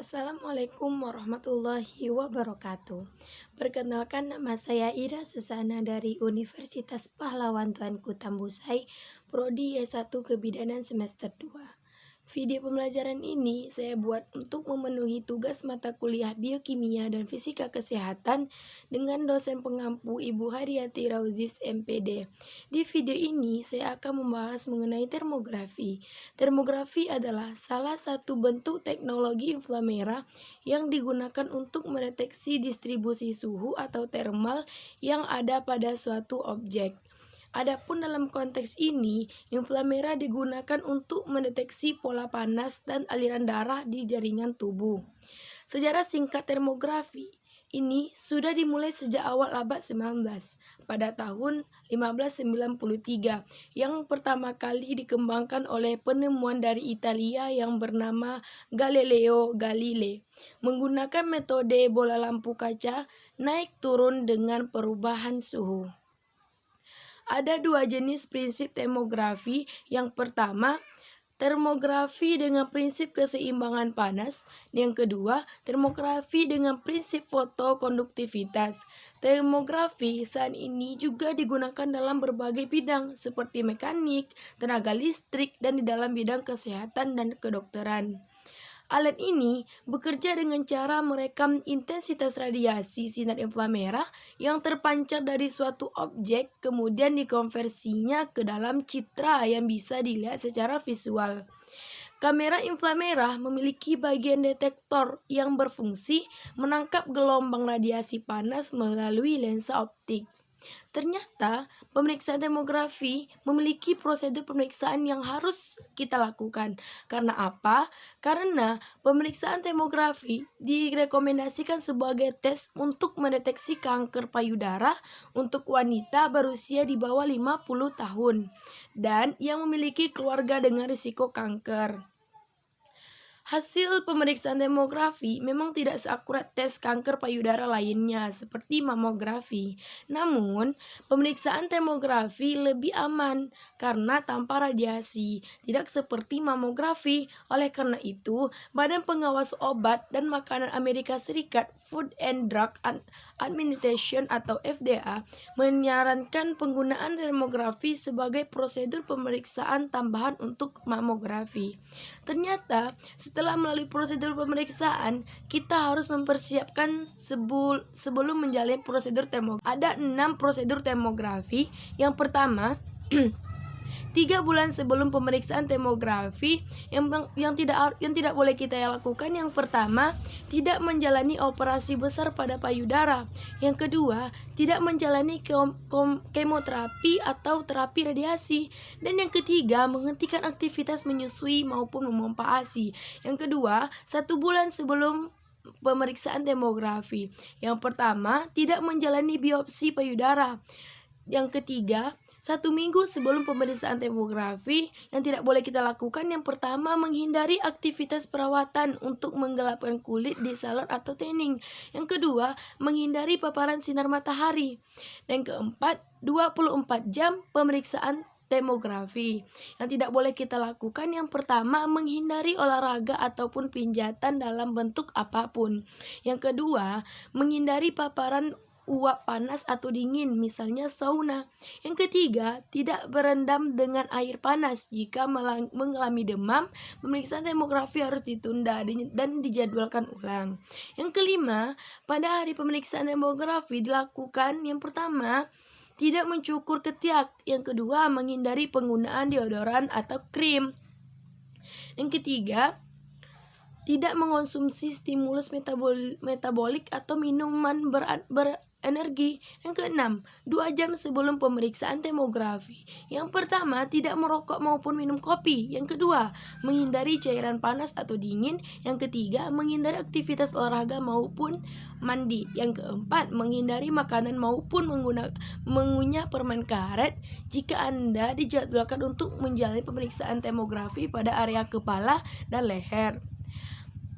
Assalamualaikum warahmatullahi wabarakatuh. Perkenalkan, nama saya Ira Susana dari Universitas Pahlawan Tuanku Tambusai, Prodi S1 Kebidanan semester 2. Video pembelajaran ini saya buat untuk memenuhi tugas mata kuliah Biokimia dan Fisika Kesehatan dengan dosen pengampu Ibu Haryati Rauzis MPD. Di video ini saya akan membahas mengenai termografi. Termografi adalah salah satu bentuk teknologi inframerah yang digunakan untuk mendeteksi distribusi suhu atau thermal yang ada pada suatu objek. Adapun dalam konteks ini, inframerah digunakan untuk mendeteksi pola panas dan aliran darah di jaringan tubuh. Sejarah singkat termografi ini sudah dimulai sejak awal abad 19 pada tahun 1593 yang pertama kali dikembangkan oleh penemuan dari Italia yang bernama Galileo Galilei menggunakan metode bola lampu kaca naik turun dengan perubahan suhu. Ada dua jenis prinsip termografi. Yang pertama, termografi dengan prinsip keseimbangan panas. Yang kedua, termografi dengan prinsip fotokonduktivitas. Termografi saat ini juga digunakan dalam berbagai bidang seperti mekanik, tenaga listrik, dan di dalam bidang kesehatan dan kedokteran. Alat ini bekerja dengan cara merekam intensitas radiasi sinar inframerah yang terpancar dari suatu objek, kemudian dikonversinya ke dalam citra yang bisa dilihat secara visual. Kamera inframerah memiliki bagian detektor yang berfungsi menangkap gelombang radiasi panas melalui lensa optik. Ternyata, pemeriksaan termografi memiliki prosedur pemeriksaan yang harus kita lakukan. Karena apa? Karena pemeriksaan termografi direkomendasikan sebagai tes untuk mendeteksi kanker payudara untuk wanita berusia di bawah 50 tahun dan yang memiliki keluarga dengan risiko kanker. Hasil pemeriksaan termografi memang tidak seakurat tes kanker payudara lainnya seperti mamografi. Namun, pemeriksaan termografi lebih aman karena tanpa radiasi, tidak seperti mamografi. Oleh karena itu, Badan Pengawas Obat dan Makanan Amerika Serikat Food and Drug Administration atau FDA menyarankan penggunaan termografi sebagai prosedur pemeriksaan tambahan untuk mamografi. Ternyata, setelah melalui prosedur pemeriksaan, kita harus mempersiapkan sebelum menjalani prosedur termografi. Ada 6 prosedur termografi. Yang pertama, 3 bulan sebelum pemeriksaan termografi yang tidak boleh kita lakukan. Yang pertama, tidak menjalani operasi besar pada payudara. Yang kedua, tidak menjalani kemoterapi atau terapi radiasi. Dan yang ketiga, menghentikan aktivitas menyusui maupun memompa ASI. Yang kedua, 1 bulan sebelum pemeriksaan termografi. Yang pertama, tidak menjalani biopsi payudara. Yang ketiga, 1 minggu sebelum pemeriksaan termografi yang tidak boleh kita lakukan. Yang pertama, menghindari aktivitas perawatan untuk menggelapkan kulit di salon atau tanning. Yang kedua, menghindari paparan sinar matahari. Dan keempat, 24 jam pemeriksaan termografi. Yang tidak boleh kita lakukan, yang pertama, menghindari olahraga ataupun pinjatan dalam bentuk apapun. Yang kedua, menghindari paparan uap panas atau dingin, misalnya sauna. Yang ketiga, tidak berendam dengan air panas. Jika mengalami demam, pemeriksaan termografi harus ditunda dan dijadwalkan ulang. Yang kelima, pada hari pemeriksaan termografi dilakukan yang pertama, tidak mencukur ketiak. Yang kedua, menghindari penggunaan deodoran atau krim. Yang ketiga, tidak mengonsumsi stimulus metabolik atau minuman berenergi. Yang keenam, 2 jam sebelum pemeriksaan termografi. Yang pertama, tidak merokok maupun minum kopi. Yang kedua, menghindari cairan panas atau dingin. Yang ketiga, menghindari aktivitas olahraga maupun mandi. Yang keempat, menghindari makanan maupun mengunyah permen karet jika Anda dijadwalkan untuk menjalani pemeriksaan termografi pada area kepala dan leher.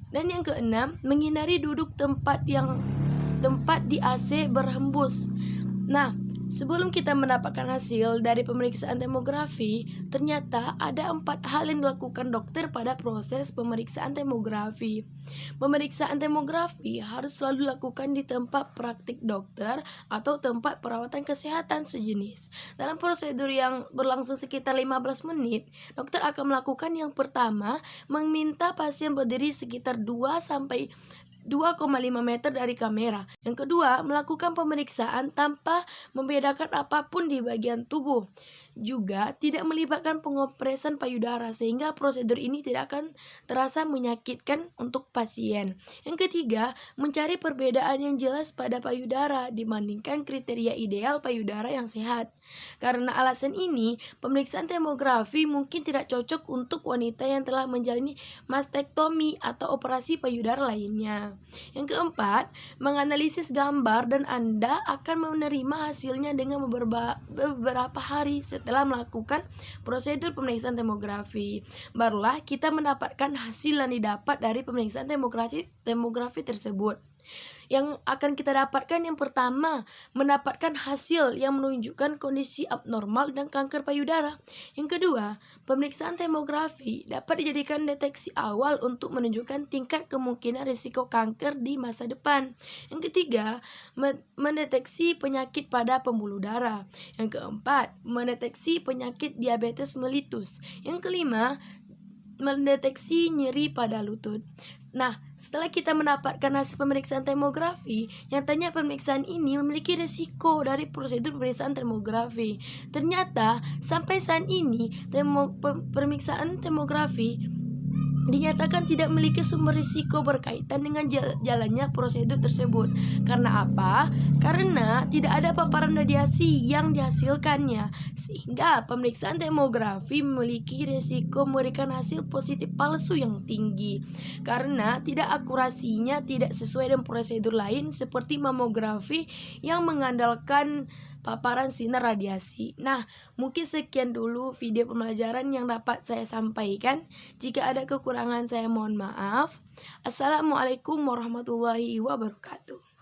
Dan yang keenam, menghindari duduk tempat di AC berhembus. Nah, Sebelum kita mendapatkan hasil dari pemeriksaan tomografi, ternyata ada 4 hal yang dilakukan dokter pada proses pemeriksaan tomografi. Pemeriksaan tomografi harus selalu dilakukan di tempat praktik dokter atau tempat perawatan kesehatan sejenis. Dalam prosedur yang berlangsung sekitar 15 menit, dokter akan melakukan yang pertama, meminta pasien berdiri sekitar 2 sampai 2,5 meter dari kamera. Yang kedua, melakukan pemeriksaan tanpa membedakan apapun di bagian tubuh. Juga tidak melibatkan pengopresan payudara sehingga prosedur ini tidak akan terasa menyakitkan untuk pasien. Yang ketiga, mencari perbedaan yang jelas pada payudara dibandingkan kriteria ideal payudara yang sehat. Karena alasan ini, pemeriksaan tomografi mungkin tidak cocok untuk wanita yang telah menjalani mastektomi atau operasi payudara lainnya. Yang keempat, menganalisis gambar dan Anda akan menerima hasilnya dengan beberapa hari setelah melakukan prosedur pemeriksaan tomografi. Barulah kita mendapatkan hasil yang didapat dari pemeriksaan tomografi tersebut. Yang akan kita dapatkan yang pertama, mendapatkan hasil yang menunjukkan kondisi abnormal dan kanker payudara. Yang kedua, pemeriksaan tomografi dapat dijadikan deteksi awal untuk menunjukkan tingkat kemungkinan risiko kanker di masa depan. Yang ketiga, mendeteksi penyakit pada pembuluh darah. Yang keempat, mendeteksi penyakit diabetes mellitus. Yang kelima, mendeteksi nyeri pada lutut. Nah, setelah kita mendapatkan hasil pemeriksaan tomografi, nyatanya pemeriksaan ini memiliki risiko dari prosedur pemeriksaan tomografi. Ternyata, sampai saat ini, pemeriksaan tomografi dinyatakan tidak memiliki sumber risiko berkaitan dengan jalannya prosedur tersebut. Karena apa? Karena tidak ada paparan radiasi yang dihasilkannya, sehingga pemeriksaan tomografi memiliki risiko memberikan hasil positif palsu yang tinggi. Karena tidak akurasinya tidak sesuai dengan prosedur lain seperti mamografi yang mengandalkan paparan sinar radiasi. Nah, mungkin sekian dulu video pembelajaran yang dapat saya sampaikan. Jika ada kekurangan saya mohon maaf. Assalamualaikum warahmatullahi wabarakatuh.